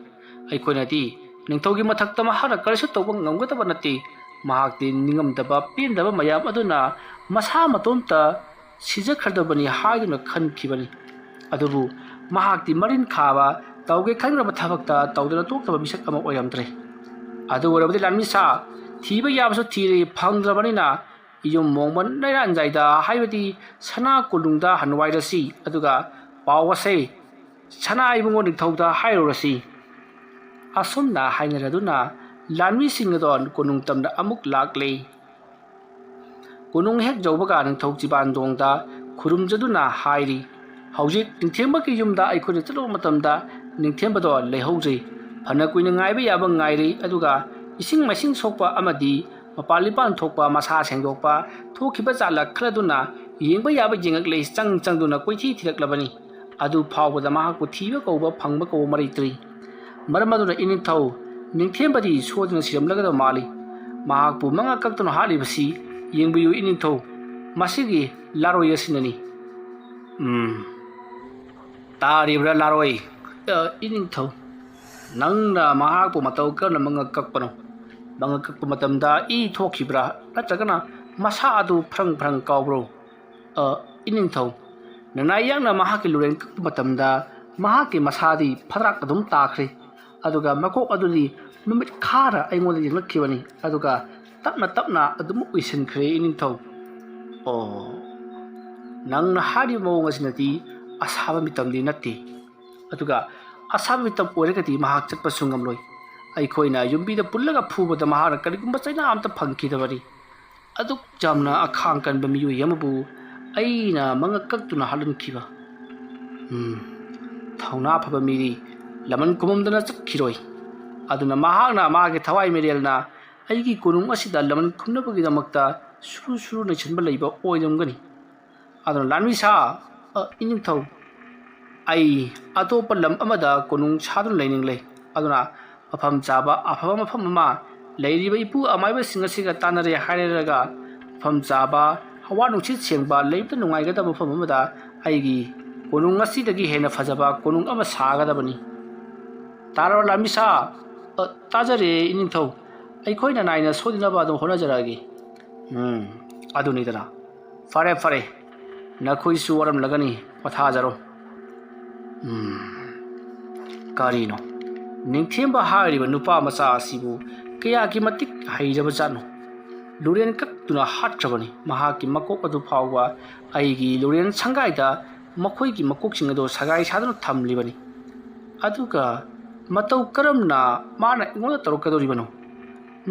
ꯑꯩꯈꯣꯏꯅꯗꯤ ꯅꯤꯡꯊꯧꯒꯤ ꯃꯊꯛꯇ ꯃꯍꯥꯛꯅ ꯀꯔꯤꯁꯨ ꯇꯧꯕ ꯉꯝꯒꯗꯕ ꯅꯠꯇꯦ ꯃꯍꯥꯛꯇꯤ ꯅꯤꯡꯉꯝꯗꯕ ꯄꯦꯟꯗꯕ ꯃꯌꯥꯝ ꯑꯗꯨꯅ ꯃꯁꯥ ꯃꯇꯣꯝꯇ ꯁꯤꯖꯈ꯭ꯔꯗꯕꯅꯤ ꯍꯥꯏꯗꯨꯅ ꯈꯟꯈꯤꯕꯅꯤ ꯑꯗꯨꯕꯨ ꯃꯍꯥꯛꯇꯤ ꯃꯔꯤꯟ ꯈꯥꯕ ꯇꯧꯒꯦ ꯈꯟꯈ꯭ꯔꯕ ꯊꯕꯛꯇ ꯇꯧꯗꯅ ꯇꯣꯛꯇꯕ ꯃꯤꯁꯛ ꯑꯃ ꯑꯣꯏꯔꯝꯗ꯭ꯔꯦ ꯑꯗꯨ ꯑꯣꯏꯔꯕꯗꯤ ꯂꯥꯟꯃꯤꯁꯥ ꯊꯤꯕ ꯌꯥꯕꯁꯨ ꯊꯤꯔꯦ ꯐꯪꯗ꯭ꯔꯕꯅꯤꯅ ꯌꯨꯝ ꯃꯣꯡꯕ ꯅꯩꯔꯥꯟꯖꯥꯏꯗ ꯍꯥꯏꯕꯗꯤ ꯁꯅꯥ ꯀꯣꯅꯨꯡꯗ ꯍꯟꯋꯥꯏꯔꯁꯤ ꯑꯗꯨꯒ ꯄꯥꯎ ꯑꯁꯦ ꯁꯅꯥ ꯏꯕꯨꯡꯉꯣ ꯅꯤꯡꯊꯧꯗ ꯍꯥꯏꯔꯨꯔꯁꯤ ꯑꯁꯨꯝꯅ ꯍꯥꯏꯅꯔꯗꯨꯅ ꯂꯥꯟꯃꯤꯁꯤꯡ ꯑꯗꯣ ꯀꯣꯅꯨꯡ ꯇꯝꯗ ꯑꯃꯨꯛ ꯂꯥꯛꯂꯦ ꯀꯣꯅꯨꯡ ꯍꯦꯛ ꯌꯧꯕꯒ ꯅꯤꯡꯊꯧ ꯆꯤꯕꯥꯟꯗꯣꯡꯗ ꯈꯨꯔꯨꯝꯖꯗꯨꯅ ꯍꯥꯏꯔꯤ ꯍꯧꯖꯤꯛ ꯅꯤꯡꯊꯦꯝꯕꯒꯤ ꯌꯨꯝꯗ ꯑꯩꯈꯣꯏꯅ ꯆꯠꯂꯨꯕ ꯃꯇꯝꯗ ꯅꯤꯡꯊꯦꯝꯕꯗꯣ ꯂꯩꯍꯧꯗ꯭ꯔꯦ ꯐꯅ ꯀꯨꯏꯅ ꯉꯥꯏꯕ ꯌꯥꯕ ꯉꯥꯏꯔꯤ ꯑꯗꯨꯒ ꯏꯁꯤꯡ ꯃꯥꯏꯁꯤꯡ ꯁꯣꯛꯄ ꯑꯃꯗꯤ ꯃꯄꯥꯟ ꯂꯤꯄꯥꯟ ꯊꯣꯛꯄ ꯃꯁꯥ ꯁꯦꯡꯗꯣꯛꯄ ꯊꯣꯛꯈꯤꯕ ꯖꯥꯠꯂ ꯈꯜꯂꯗꯨꯅ ꯌꯦꯡꯕ ꯌꯥꯕ ꯌꯦꯡꯉꯛꯂꯦ ꯆꯪꯗꯨꯅ ꯀꯣꯏꯊꯤ ꯊꯤꯔꯛꯂꯕꯅꯤ ꯑꯗꯨ ꯐꯥꯎꯕꯗ ꯃꯍꯥꯛꯄꯨ ꯊꯤꯕ ꯀꯧꯕ ꯐꯪꯕ ꯀꯧꯕ ꯃꯔꯩꯇ꯭ꯔꯤ ꯃꯔꯝ ꯑꯗꯨꯅ ꯏꯅꯤꯡꯊꯧ ꯅꯤꯡꯊꯦꯝꯕꯗꯤ ꯁꯣꯏꯗꯅ ꯁꯤꯔꯝꯂꯒꯗꯕ ꯃꯥꯜꯂꯤ ꯃꯍꯥꯛꯄꯨ ꯃꯉꯛ ꯀꯛꯇꯨꯅ ꯍꯥꯠꯂꯤꯕꯁꯤ ꯌꯦꯡꯕꯤꯌꯨ ꯏꯅꯤꯡꯊꯧ ꯃꯁꯤꯒꯤ ꯂꯥꯔꯣꯏ ꯑꯁꯤꯅꯅꯤ ꯇꯥꯔꯤꯕ꯭ꯔꯥ ꯂꯥꯔꯣꯏ ꯏꯅꯤꯡꯊꯧ ꯅꯪꯅ ꯃꯍꯥꯛꯄꯨ ꯃꯇꯧ ꯀꯔꯝꯅ ꯃꯉꯛ ꯀꯛꯄꯅꯣ ꯃꯉꯛ ꯀꯛꯄ ꯃꯇꯝꯗ ꯏ ꯊꯣꯛꯈꯤꯕ꯭ꯔꯥ ꯅꯠꯇ꯭ꯔꯒꯅ ꯃꯁꯥ ꯑꯗꯨ ꯐ꯭ꯔꯪ ꯐ꯭ꯔꯪ ꯀꯥꯎꯕ꯭ꯔꯣ ꯏꯅꯤꯡꯊꯧ ꯅꯅꯥꯏ ꯌꯥꯡꯅ ꯃꯍꯥꯛꯀꯤ ꯂꯨꯔꯦꯟ ꯀꯛꯄ ꯃꯇꯝꯗ ꯃꯍꯥꯛꯀꯤ ꯃꯁꯥꯗꯤ ꯐꯗ꯭ꯔꯥꯛ ꯑꯗꯨꯝ ꯇꯥꯈ꯭ꯔꯦ ꯑꯗꯨꯒ ꯃꯀꯣꯛ ꯑꯗꯨꯗꯤ ꯅꯨꯃꯤꯠ ꯈꯥꯔ ꯑꯩꯉꯣꯟꯗ ꯌꯦꯡꯂꯛꯈꯤꯕꯅꯤ ꯑꯗꯨꯒ ꯇꯞꯅ ꯇꯞꯅ ꯑꯗꯨꯝ ꯎꯏꯁꯤꯟꯈ꯭ꯔꯦ ꯏꯅꯤꯡꯊꯧ ꯅꯪꯅ ꯍꯥꯏꯔꯤꯕ ꯃꯑꯣꯡ ꯑꯁꯤꯅꯗꯤ ꯑꯁꯥꯕ ꯃꯤꯇꯝꯗꯤ ꯅꯠꯇꯦ ꯑꯗꯨꯒ ꯑꯁꯥꯕ ꯃꯤꯇꯝ ꯑꯣꯏꯔꯒꯗꯤ ꯃꯍꯥꯛ ꯆꯠꯄꯁꯨ ꯉꯝꯂꯣꯏ ꯑꯩꯈꯣꯏꯅ ꯌꯨꯝꯕꯤꯗ ꯄꯨꯜꯂꯒ ꯐꯨꯕꯗ ꯃꯍꯥꯛꯅ ꯀꯔꯤꯒꯨꯝꯕ ꯆꯩꯅꯥ ꯑꯝꯇ ꯐꯪꯈꯤꯗꯕꯅꯤ ꯑꯗꯨꯛ ꯌꯥꯝꯅ ꯑꯈꯥꯡ ꯀꯟꯕ ꯃꯤꯑꯣꯏ ꯑꯃꯕꯨ ꯑꯩꯅ ꯃꯉꯛ ꯀꯛꯇꯨꯅ ꯍꯥꯠꯍꯟꯈꯤꯕ ꯊꯧꯅꯥ ꯐꯕ ꯃꯤꯗꯤ ꯂꯃꯟ ꯈꯨꯃꯝꯗꯅ ꯆꯠꯈꯤꯔꯣꯏ ꯑꯗꯨꯅ ꯃꯍꯥꯛꯅ ꯃꯥꯒꯤ ꯊꯋꯥꯏ ꯃꯤꯔꯦꯜꯅ ꯑꯩꯒꯤ ꯀꯣꯅꯨꯡ ꯑꯁꯤꯗ ꯂꯃꯟ ꯈꯨꯝꯅꯕꯒꯤꯗꯃꯛꯇ ꯁꯨꯔꯨ ꯁꯨꯔꯨ ꯅꯩꯁꯟꯕ ꯂꯩꯕ ꯑꯣꯏꯔꯝꯒꯅꯤ ꯑꯗꯨꯅ ꯂꯥꯟꯃꯤꯁꯥ ꯏꯅꯤꯡꯊꯧ ꯑꯩ ꯑꯇꯣꯞꯄ ꯂꯝ ꯑꯃꯗ ꯀꯣꯅꯨꯡ ꯁꯥꯗꯨꯅ ꯂꯩꯅꯤꯡꯂꯦ ꯑꯗꯨꯅ ꯃꯐꯝ ꯆꯥꯕ ꯑꯐꯕ ꯃꯐꯝ ꯑꯃ ꯂꯩꯔꯤꯕ ꯏꯄꯨ ꯑꯃꯥꯏꯕꯁꯤꯡ ꯑꯁꯤꯒ ꯇꯥꯟꯅꯔꯦ ꯍꯥꯏꯔꯒ ꯃꯐꯝ ꯆꯥꯕ ꯍꯋꯥ ꯅꯨꯡꯁꯤꯠ ꯁꯦꯡꯕ ꯂꯩꯕꯗ ꯅꯨꯡꯉꯥꯏꯒꯗꯕ ꯃꯐꯝ ꯑꯃꯗ ꯑꯩꯒꯤ ꯀꯣꯅꯨꯡ ꯑꯁꯤꯗꯒꯤ ꯍꯦꯟꯅ ꯐꯖꯕ ꯀꯣꯅꯨꯡ ꯑꯃ ꯁꯥꯒꯗꯕꯅꯤ ꯇꯥꯔꯕ ꯂꯥꯟꯃꯤꯁꯥ ꯇꯥꯖꯔꯦ ꯏꯅꯤꯡꯊꯧ ꯑꯩꯈꯣꯏꯅ ꯅꯥꯏꯅ ꯁꯣꯏꯗꯅꯕ ꯑꯗꯨꯝ ꯍꯣꯠꯅꯖꯔꯛꯑꯒꯦ ꯑꯗꯨꯅꯤꯗꯅ ꯐꯔꯦ ꯐꯔꯦ ꯅꯈꯣꯏꯁꯨ ꯋꯥꯔꯝꯂꯒꯅꯤ ꯄꯣꯊꯥꯖꯔꯣ ꯀꯔꯤꯅꯣ ꯅꯤꯡꯊꯦꯝꯕ ꯍꯥꯏꯔꯤꯕ ꯅꯨꯄꯥ ꯃꯆꯥ ꯑꯁꯤꯕꯨ ꯀꯌꯥꯒꯤ ꯃꯇꯤꯛ ꯍꯩꯔꯕꯖꯥꯠꯅꯣ ꯂꯨꯔꯦꯟ ꯀꯛꯇꯨꯅ ꯍꯥꯠꯈ꯭ꯔꯕꯅꯤ ꯃꯍꯥꯛꯀꯤ ꯃꯀꯣꯛ ꯑꯗꯨ ꯐꯥꯎꯕ ꯑꯩꯒꯤ ꯂꯨꯔꯦꯟ ꯁꯪꯒꯥꯏꯗ ꯃꯈꯣꯏꯒꯤ ꯃꯀꯣꯛꯁꯤꯡ ꯑꯗꯨ ꯁꯒꯥꯏ ꯁꯥꯗꯨꯅ ꯊꯝꯂꯤꯕꯅꯤ ꯑꯗꯨꯒ ꯃꯇꯧ ꯀꯔꯝꯅ ꯃꯥꯅ ꯑꯩꯉꯣꯟꯗ ꯇꯧꯔꯛꯀꯗꯧꯔꯤꯕꯅꯣ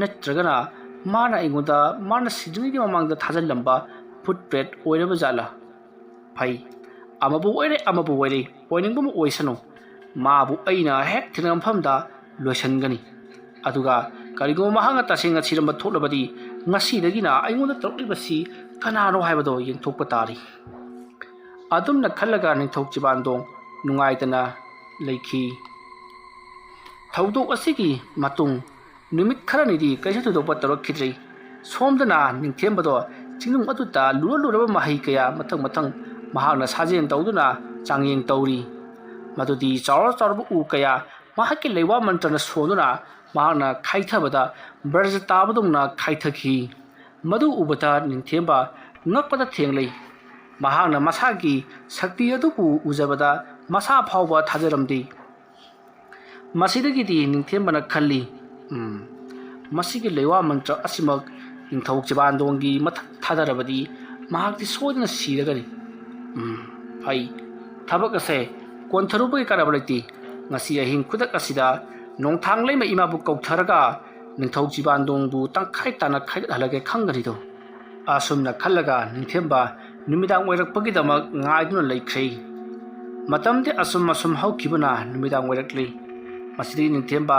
ꯅꯠꯇ꯭ꯔꯒꯅ ꯃꯥꯅ ꯑꯩꯉꯣꯟꯗ ꯃꯥꯅ ꯁꯤꯗ꯭ꯔꯤꯉꯩꯒꯤ ꯃꯃꯥꯡꯗ ꯊꯥꯖꯤꯜꯂꯝꯕ ꯐꯨꯠ ꯄ꯭ꯔꯦꯠ ꯑꯣꯏꯔꯕ ꯖꯥꯠꯂꯥ ꯐꯩ ꯑꯃꯕꯨ ꯑꯣꯏꯔꯦ ꯑꯃꯕꯨ ꯑꯣꯏꯔꯦ ꯑꯣꯏꯅꯤꯡꯕ ꯑꯃ ꯑꯣꯏꯁꯅꯨ ꯃꯥꯕꯨ ꯑꯩꯅ ꯍꯦꯛ ꯊꯦꯡꯅꯕ ꯃꯐꯝꯗ ꯂꯣꯏꯁꯤꯟꯒꯅꯤ ꯑꯗꯨꯒ ꯀꯔꯤꯒꯨꯝꯕ ꯃꯍꯥꯛꯅ ꯇꯁꯦꯡꯅ ꯁꯤꯔꯝꯕ ꯊꯣꯛꯂꯕꯗꯤ ꯉꯁꯤꯗꯒꯤꯅ ꯑꯩꯉꯣꯟꯗ ꯇꯧꯔꯛꯂꯤꯕꯁꯤ ꯀꯅꯥꯅꯣ ꯍꯥꯏꯕꯗꯣ ꯌꯦꯡꯊꯣꯛꯄ ꯇꯥꯔꯤ ꯑꯗꯨꯝꯅ ꯈꯜꯂꯒ ꯅꯤꯡꯊꯧ ꯆꯤꯕꯥꯟꯗꯣꯡ ꯅꯨꯡꯉꯥꯏꯇꯅ ꯂꯩꯈꯤ ꯊꯧꯗꯣꯛ ꯑꯁꯤꯒꯤ ꯃꯇꯨꯡ ꯅꯨꯃꯤꯠ ꯈꯔꯅꯤꯗꯤ ꯀꯩꯁꯨ ꯊꯣꯏꯗꯣꯛꯄ ꯇꯧꯔꯛꯈꯤꯗ꯭ꯔꯤ ꯁꯣꯝꯗꯅ ꯅꯤꯡꯊꯦꯝꯕꯗꯣ ꯆꯤꯡꯅꯨꯡ ꯑꯗꯨꯗ ꯂꯨꯔꯕ ꯃꯍꯩ ꯀꯌꯥ ꯃꯊꯪ ꯃꯊꯪ ꯃꯍꯥꯛꯅ ꯁꯥꯖꯦꯜ ꯇꯧꯗꯨꯅ ꯆꯥꯡꯌꯦꯡ ꯇꯧꯔꯤ ꯃꯗꯨꯗꯤ ꯆꯥꯎꯔꯕ ꯎ ꯀꯌꯥ ꯃꯍꯥꯛꯀꯤ ꯂꯩꯋꯥ ꯃꯟꯇ꯭ꯔꯅ ꯁꯣꯟꯗꯨꯅ ꯃꯍꯥꯛꯅ ꯈꯥꯏꯊꯕꯗ ꯕ꯭ꯔꯖ ꯇꯥꯕꯗꯧꯅ ꯈꯥꯏꯊꯈꯤ ꯃꯗꯨ ꯎꯕꯗ ꯅꯤꯡꯊꯦꯝꯕ ꯉꯛꯄꯗ ꯊꯦꯡꯂꯩ ꯃꯍꯥꯛꯅ ꯃꯁꯥꯒꯤ ꯁꯛꯇꯤ ꯑꯗꯨꯕꯨ ꯎꯖꯕꯗ ꯃꯁꯥ ꯐꯥꯎꯕ ꯊꯥꯖꯔꯝꯗꯦ ꯃꯁꯤꯗꯒꯤꯗꯤ ꯅꯤꯡꯊꯦꯝꯕꯅ ꯈꯜꯂꯤ ꯃꯁꯤꯒꯤ ꯂꯩꯋꯥ ꯃꯟꯇ꯭ꯔ ꯑꯁꯤꯃꯛ ꯅꯤꯡꯊꯧ ꯆꯤꯕꯥꯟꯗꯣꯡꯒꯤ ꯃꯊꯛ ꯊꯥꯗꯔꯕꯗꯤ ꯃꯍꯥꯛꯇꯤ ꯁꯣꯏꯗꯅ ꯁꯤꯔꯒꯅꯤ ꯐꯩ ꯊꯕꯛ ꯑꯁꯦ ꯀꯣꯟꯊꯔꯨꯕꯒꯤ ꯀꯥꯟꯅꯕ ꯂꯩꯇꯦ ꯉꯁꯤ ꯑꯍꯤꯡ ꯈꯨꯗꯛ ꯑꯁꯤꯗ ꯅꯣꯡꯊꯥꯡ ꯂꯩꯃ ꯏꯃꯥꯕꯨ ꯀꯧꯊꯔꯒ ꯅꯤꯡꯊꯧ ꯆꯤꯕꯥꯟꯗꯣꯡꯕꯨ ꯇꯪꯈꯥꯏ ꯇꯥꯅ ꯈꯥꯏꯒꯠꯍꯜꯂꯒꯦ ꯈꯪꯒꯅꯤꯗꯣ ꯑꯁꯨꯝꯅ ꯈꯜꯂꯒ ꯅꯤꯡꯊꯦꯝꯕ ꯅꯨꯃꯤꯗꯥꯡ ꯑꯣꯏꯔꯛꯄꯒꯤꯗꯃꯛ ꯉꯥꯏꯗꯨꯅ ꯂꯩꯈ꯭ꯔꯦ ꯃꯇꯝꯗꯤ ꯑꯁꯨꯝ ꯍꯧꯈꯤꯕꯅ ꯅꯨꯃꯤꯗꯥꯡ ꯑꯣꯏꯔꯛꯂꯤ ꯃꯁꯤꯗꯒꯤ ꯅꯤꯡꯊꯦꯝꯕ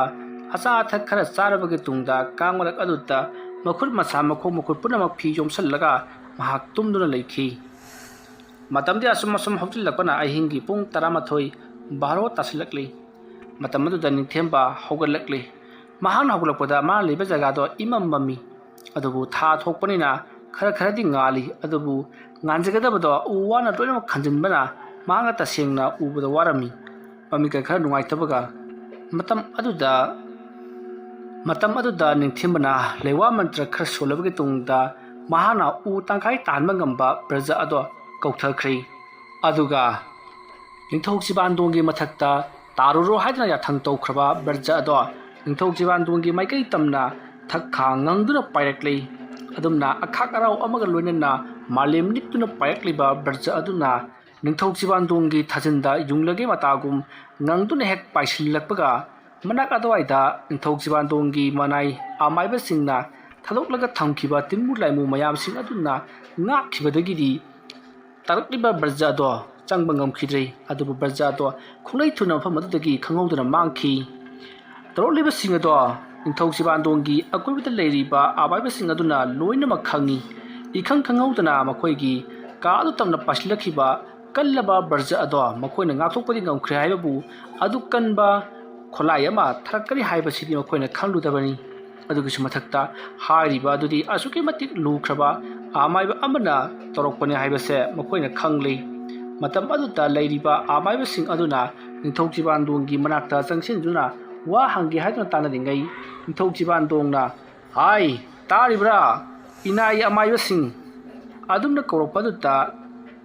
ꯑꯆꯥ ꯑꯊꯛ ꯈꯔ ꯆꯥꯔꯕꯒꯤ ꯇꯨꯡꯗ ꯀꯥꯡꯃꯔꯛ ꯑꯗꯨꯗ ꯃꯈꯨꯠ ꯃꯁꯥ ꯃꯈꯣꯡ ꯃꯈꯨꯠ ꯄꯨꯝꯅꯃꯛ ꯐꯤ ꯌꯣꯝꯁꯜꯂꯒ ꯃꯍꯥꯛ ꯇꯨꯝꯗꯨꯅ ꯂꯩꯈꯤ ꯃꯇꯝꯗꯤ ꯑꯁꯨꯝ ꯍꯧꯖꯤꯜꯂꯛꯄꯅ ꯑꯍꯤꯡꯒꯤ ꯄꯨꯡ 12 ꯇꯥꯁꯤꯜꯂꯛꯂꯤ ꯃꯇꯝ ꯑꯗꯨꯗ ꯅꯤꯡꯊꯦꯝꯕ ꯍꯧꯒꯠꯂꯛꯂꯤ ꯃꯍꯥꯛꯅ ꯍꯧꯒꯠꯂꯛꯄꯗ ꯃꯥꯅ ꯂꯩꯕ ꯖꯒꯥꯗꯣ ꯏꯃꯝ ꯃꯝꯃꯤ ꯑꯗꯨꯕꯨ ꯊꯥ ꯊꯣꯛꯄꯅꯤꯅ ꯈꯔꯗꯤ ꯉꯥꯜꯂꯤ ꯑꯗꯨꯕꯨ ꯉꯥꯟꯖꯒꯗꯕꯗꯣ ꯎ ꯋꯥꯅ ꯂꯣꯏꯅꯃꯛ ꯈꯟꯖꯤꯟꯕꯅ ꯃꯍꯥꯛꯅ ꯇꯁꯦꯡꯅ ꯎꯕꯗ ꯋꯥꯔꯝꯃꯤ ꯃꯃꯤꯠꯀ ꯈꯔ ꯅꯨꯡꯉꯥꯏꯇꯕꯒ ꯃꯇꯝ ꯑꯗꯨꯗ ꯅꯤꯡꯊꯦꯝꯕꯅ ꯂꯩꯋꯥ ꯃꯟꯇ꯭ꯔ ꯈꯔ ꯁꯣꯜꯂꯕꯒꯤ ꯇꯨꯡꯗ ꯃꯍꯥꯛꯅ ꯎ ꯇꯪꯈꯥꯏ ꯇꯥꯍꯟꯕ ꯉꯝꯕ ꯕ꯭ꯔꯖ ꯑꯗꯣ ꯀꯧꯊꯈ꯭ꯔꯦ ꯑꯗꯨꯒ ꯅꯤꯡꯊꯧ ꯁꯤꯕꯥꯟꯗꯣꯡꯒꯤ ꯃꯊꯛꯇ ꯇꯥꯔꯨꯔꯣ ꯍꯥꯏꯗꯨꯅ ꯌꯥꯊꯪ ꯇꯧꯈ꯭ꯔꯕ ꯕ꯭ꯔꯖ ꯑꯗꯣ ꯅꯤꯡꯊꯧ ꯁꯤꯕꯥꯟꯗꯣꯡꯒꯤ ꯃꯥꯏꯀꯩ ꯇꯝꯅ ꯊꯛꯈꯥ ꯉꯪꯗꯨꯅ ꯄꯥꯏꯔꯛꯂꯤ ꯑꯗꯨꯝꯅ ꯑꯈꯥꯛ ꯑꯔꯥꯎ ꯑꯃꯒ ꯂꯣꯏꯅꯅ ꯃꯥꯂꯦꯝ ꯅꯤꯛꯇꯨꯅ ꯄꯥꯏꯔꯛꯂꯤꯕ ꯕ꯭ꯔꯖ ꯑꯗꯨꯅ ꯅꯤꯡꯊꯧ ꯁꯤꯕꯥꯟꯗꯣꯡꯒꯤ ꯊꯥꯖꯤꯟꯗ ꯌꯨꯡꯂꯒꯦ ꯃꯇꯥꯒꯨꯝ ꯉꯪꯗꯨꯅ ꯍꯦꯛ ꯄꯥꯏꯁꯤꯜꯂꯛꯄꯒ ꯃꯅꯥꯛ ꯑꯗꯨꯋꯥꯏꯗ ꯅꯤꯡꯊꯧ ꯁꯤꯕꯥꯟꯗꯣꯡꯒꯤ ꯃꯅꯥꯏ ꯑꯃꯥꯏꯕꯁꯤꯡꯅ ꯊꯥꯗꯣꯛꯂꯒ ꯊꯝꯈꯤꯕ ꯇꯤꯟꯃꯨ ꯂꯥꯏꯃꯨ ꯃꯌꯥꯝꯁꯤꯡ ꯑꯗꯨꯅ ꯉꯥꯛꯈꯤꯕꯗꯒꯤꯗꯤ ꯇꯥꯔꯛꯂꯤꯕ ꯕ꯭ꯔꯖ ꯑꯗꯣ ꯆꯪꯕ ꯉꯝꯈꯤꯗ꯭ꯔꯦ ꯑꯗꯨꯕꯨ ꯕ꯭ꯔꯖ ꯑꯗꯣ ꯈꯣꯡꯂꯩ ꯊꯨꯅ ꯃꯐꯝ ꯑꯗꯨꯗꯒꯤ ꯈꯪꯍꯧꯗꯅ ꯃꯥꯡꯈꯤ ꯇꯧꯔꯛꯂꯤꯕꯁꯤꯡ ꯑꯗꯣ ꯅꯤꯡꯊꯧ ꯁꯤꯕꯥꯟꯗꯣꯡꯒꯤ ꯑꯀꯣꯏꯕꯗ ꯂꯩꯔꯤꯕ ꯑꯃꯥꯏꯕꯁꯤꯡ ꯑꯗꯨꯅ ꯂꯣꯏꯅꯃꯛ ꯈꯪꯉꯤ इखंग खंगौदना मखोइगी कादु तमना पासिलखिबा कल्लबा बर्ज अदो मखोइना ngathokpadi ngamkhre haibabu adu kanba खोलाई अमा थरकरी हाइबसिदि मखोइना खंगलुदबनी अदुगिसु मथक्ता हाइरिबा अदुदि असुके मतिक लुख्रबा आमाइबा अमना तोरकपने हाइबसे मखोइना खंगले मतम अदुता लैरिबा आमाइबसिंग अदुना निथौजिबानदोंगी मनाक्ता चंगसिनजुना वा हंगे हाइदुना तानदिंगै निथौजिबानदोंना हाय तारिब्रा इनाई अमाइबसिंग अदुमना कौरपदुता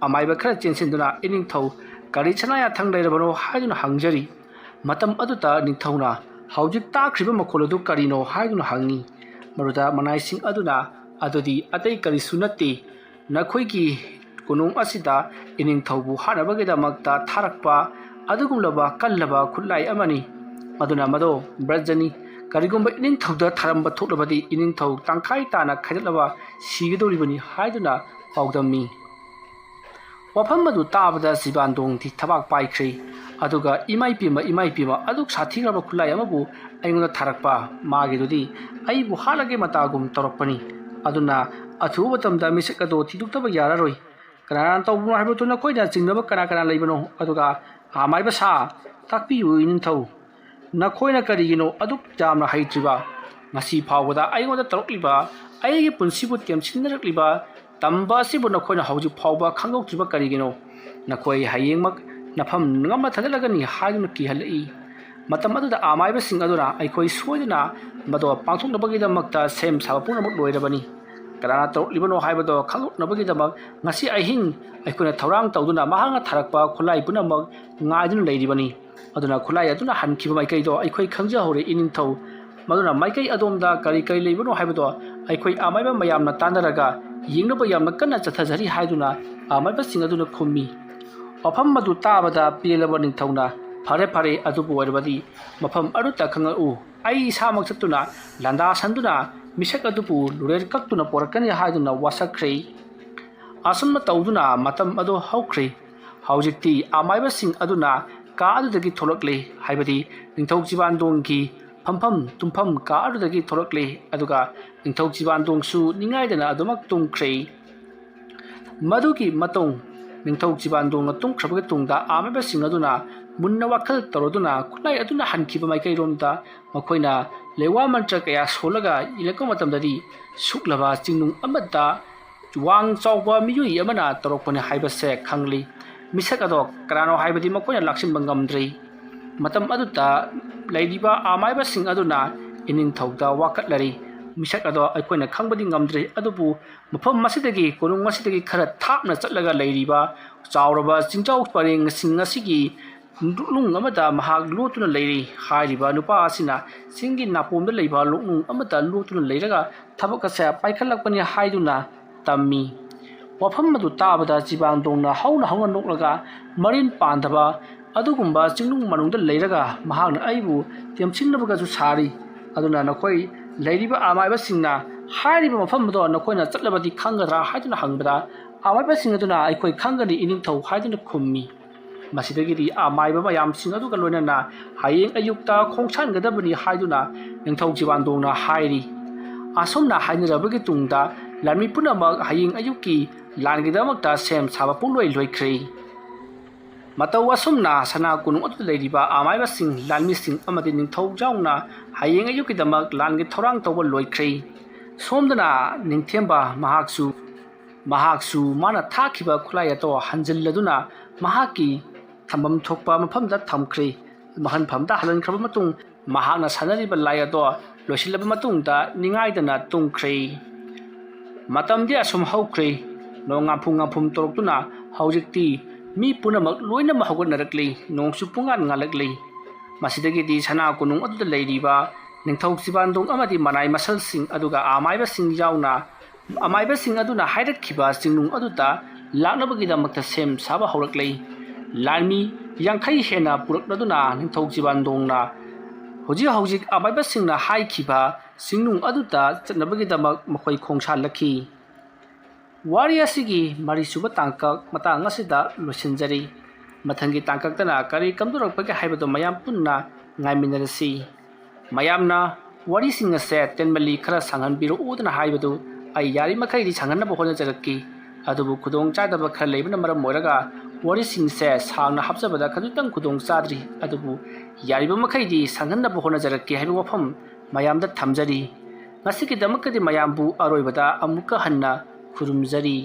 अमाइबा खरा चेंसिनदुना इनिंगथौ करी छनाया थंग लैरबनो हाइदुना हंगजरी मतम अदुता निथौना हौजिक ताख्रिबा मखोल अदु करिनो हाइदुना हंगी मरुदा मनाइसिंग अदुना अदुदि अतै करिसु नत्ते नखोइगी कुनुंग असिदा इनिंगथौबु हानबगेदमक्ता थारकपा अदुगुमलबा कल्लबा खुलाई अमनी अदुना मदो ब्रजनी करिगुंबा इनिंगथौदा थारंबा थोकलबदि इनिंगथौ तंखाइ ताना खैदलबा सिगदोरिबनी हाइदुना पाउदमी वफम मदु ताबदा सिबानदोंथि थबाक पाइख्रे अदुगा इमाइपिमा अदुक साथीग्रबा खुलाई अमबु अइंगोंदा थारकपा मागेदुदि अइबु हालगे मतागुम तौरकपनी अदुना अथुब मतमदा मिसक अदो थिदुक्तबा यारारोय कनाना तौबु हाइबतु नखोइदा चिंगनबा कना लैबनो अदुगा आमाइबा सा ताकपियु इनिंगथौ नखोइना करिगिनो अदुक जामना हाइत्रिबा ngasi phawda aingोदा तौरकलिबा अइगे पुनसिबु तेमसिनरकलिबा तंबा सिबु नखोइना हौजि phawba खंगौत्रिबा करिगिनो नखोइ हायेंमक नफम ngama thadalagani हाइदुना किहलई मतम अदुदा आमाइबसिंग अदुना अइखोइ सोइदना मदो पांथोकनबगिदमक्ता सेम साबा पुनमक लोइरबनी कनाना तौरकलिबनो हाइबदो खंगौनबगिदमक ngasi अहिंग अइखोइना थौरांग तौदुना महांगा थारकपा खुलाई पुनमक ngaidुना लैरिबनी अदुना खुलाई अदुना हनखिबा माइकैदो अइखोइ खंगजहौरे इनिंगथौ मदुना माइकै अदोमदा करी लैबनो हाइबदो अइखोइ आमाइबा मयामना तानरगा यिंगनबा यामना कन्ना चथाजरी हाइदुना आमाइबसिंग अदुना खुम्मी अफम मदु ताबदा पेलबा निंगथौना फरे अदुबु ओइरबदि मफम अरुता खंगउ अइ सामक चतुना लंदा संदुना मिसक अदुबु लुरेर कक्तुना पोरकनी हाइदुना वासख्रे असुमना तौदुना मतम अदो हौख्रे हौजिक्ति आमाइबसिंग अदुना का अदुदगी थोलकले हाइबदि निंथौ जिबानदोंगी फमफम तुम्फम का अदुदगी थोलकले अदुगा निंथौ जिबानदोंसु निंगाइदना अदुमक तुंख्रे मदुगी मतों निंथौ जिबानदोंना तुंख्रबगे तुंगदा आमाइबसिंग अदुना मुन्ना वाखल तरोदुना खुलाई अदुना हनखिबा माइकैरोमदा मखोइना लेवा मंत्र कया सोलगा इलको मतमददि सुक्लबा चिंगनुंग अमदा वांग चौबा मियुई अमना तरोकपने हाइबसे खंगली मिसक अदो करानो हाइबदि मखोइना लाक्सिनबा ngamdrei मतम अदुता लैरिबा आमाइबसिंग अदुना इनिंगथौदा वाकटलरी मिसक अदो अइखोइना खंगबदि ngamdrei अदुबु मफम मसिदगी कोनुंग मसिदगी खरा थापना चटलगा लैरिबा चावरबा चिंचाउ परेंग सिंगसिगी लुंग अमदा महाग लोतुना लैरि हाइरिबा नुपा असिना सिंगी नापोमदा लैबा लुंग अमदा लोतुना लैरगा थबकसे पाइखलकपनि हाइदुना तम्मी वफम मदु ताबदा जिबानदोंना हौना नोकलगा मरिन पांदबा अदुगुंबा चिंगनुंग मनुंगदा लैरगा महागना अइबु तेमसिनबगाजु सारी अदुना नखोइ लैरिबा आमाइबसिंगना हाइरिबा मफमदो नखोइना चटलबदि खंगदरा हाइदुना हंगबदा आमाइबसिंग अदुना अइखोइ खंगनि इनिंगथौ हाइदुना खुम्मी मसिदगिरि आमाइबा मयामसिंग अदुगा लोइनना हायेंग अयुक्ता खोंसानगदबनि हाइदुना निंथौ जिबानदोंना हाइरि असोमना हाइनरबगे तुंगदा लामी पुनमक हायेंग अयुक्की लानगिदमक्ता सेम साबा पुंलोइ लोइख्रे मतौ असोमना सना कुनुंग अदु लैरिबा आमाइबसिंग लानमिसिंग अमदि निंथौ जाउना हायेंग अयुक्कीदमक लानगे थौरांग तौबा लोइख्रे सोमदना निंथेंबा महाक्सु माना थाखिबा खुलाई अतो हंजिल्लदुना महाकी थम्बम थोकपा मफमदा थमख्रे महनफमदा हलनख्रबा मतुंग महाकना सानरिबा लाई अदो लोसिलबा मतुंगदा निंगाइदना तुंख्रे मतमदि असुम हौख्रे ꯅꯣꯡ ꯉꯥꯝꯐꯨꯝ ꯇꯧꯔꯛꯇꯨꯅ ꯍꯧꯖꯤꯛꯇꯤ ꯃꯤ ꯄꯨꯝꯅꯃꯛ ꯂꯣꯏꯅꯃꯛ ꯍꯧꯒꯠꯅꯔꯛꯂꯤ, ꯅꯣꯡꯁꯨ ꯄꯨꯡꯉꯥꯟ ꯉꯥꯜꯂꯛꯂꯤ꯫ ꯃꯁꯤꯗꯒꯤꯗꯤ ꯁꯅꯥ ꯀꯣꯅꯨꯡ ꯑꯗꯨꯗ ꯂꯩꯔꯤꯕ ꯅꯤꯡꯊꯧ ꯁꯤꯕꯥꯟꯗꯣꯡ ꯑꯃꯗꯤ ꯃꯅꯥꯏ ꯃꯁꯜꯁꯤꯡ ꯑꯗꯨꯒ ꯑꯃꯥꯏꯕꯁꯤꯡ ꯌꯥꯎꯅ ꯑꯃꯥꯏꯕꯁꯤꯡ ꯑꯗꯨꯅ ꯍꯥꯏꯔꯠꯈꯤꯕ ꯆꯤꯡꯅꯨꯡ ꯑꯗꯨꯗ ꯂꯥꯛꯅꯕꯒꯤꯗꯃꯛꯇ ꯁꯦꯝ ꯁꯥꯕ ꯍꯧꯔꯛꯂꯤ꯫ ꯂꯥꯟꯃꯤ 50 ꯍꯦꯟꯅ ꯄꯨꯔꯛꯂꯗꯨꯅ ꯅꯤꯡꯊꯧ ꯁꯤꯕꯥꯟꯗꯣꯡꯅ ꯍꯧꯖꯤꯛ ꯑꯃꯥꯏꯕꯁꯤꯡꯅ ꯍꯥꯏꯈꯤꯕ ꯆꯤꯡꯅꯨꯡ ꯑꯗꯨꯗ ꯆꯠꯅꯕꯒꯤꯗꯃꯛ ꯃꯈꯣꯏ ꯈꯣꯡꯁꯥꯜꯂꯛꯈꯤ꯫ ꯋꯥꯔꯤ ꯑꯁꯤꯒꯤ ꯃꯔꯤꯁꯨꯕ ꯇꯥꯡꯀꯛ ꯃꯇꯥꯡ ꯑꯁꯤꯗ ꯂꯣꯏꯁꯤꯟꯖꯔꯤ꯫ ꯃꯊꯪꯒꯤ ꯇꯥꯡꯀꯛꯇꯅ ꯀꯔꯤ ꯀꯝꯗꯧꯔꯛꯄꯒꯦ ꯍꯥꯏꯕꯗꯨ ꯃꯌꯥꯝ ꯄꯨꯟꯅ ꯉꯥꯏꯃꯤꯟꯅꯔꯁꯤ꯫ ꯃꯌꯥꯝꯅ ꯋꯥꯔꯤꯁꯤꯡ ꯑꯁꯦ ꯇꯦꯟꯃꯜꯂꯤ ꯈꯔ ꯁꯥꯡꯍꯟꯕꯤꯔꯛꯎꯗꯅ ꯍꯥꯏꯕꯗꯨ ꯑꯩ ꯌꯥꯔꯤꯃꯈꯩꯗꯤ ꯁꯥꯡꯍꯟꯅꯕ ꯍꯣꯠꯅꯖꯔꯛꯈꯤ꯫ ꯑꯗꯨꯕꯨ ꯈꯨꯗꯣꯡꯆꯥꯗꯕ ꯈꯔ ꯂꯩꯕꯅ ꯃꯔꯝ ꯑꯣꯏꯔꯒ ꯋꯥꯔꯤꯁꯤꯡꯁꯦ ꯁꯥꯡꯅ ꯍꯥꯞꯆꯕꯗ ꯈꯖꯤꯛꯇꯪ ꯈꯨꯗꯣꯡ ꯆꯥꯗ꯭ꯔꯤ꯫ ꯑꯗꯨꯕꯨ ꯌꯥꯔꯤꯕ ꯃꯈꯩꯗꯤ ꯁꯥꯡꯍꯟꯅꯕ ꯍꯣꯠꯅꯖꯔꯛꯀꯦ ꯍꯥꯏꯕ ꯋꯥꯐꯝ ꯃꯌꯥꯝꯗ ꯊꯝꯖꯔꯤ꯫ ꯉꯁꯤꯒꯤꯗꯃꯛꯇꯗꯤ ꯃꯌꯥꯝꯕꯨ ꯑꯔꯣꯏꯕꯗ ꯑꯃꯨꯛꯀ ꯍꯟꯅ ꯈꯨꯔꯨꯝꯖꯔꯤ꯫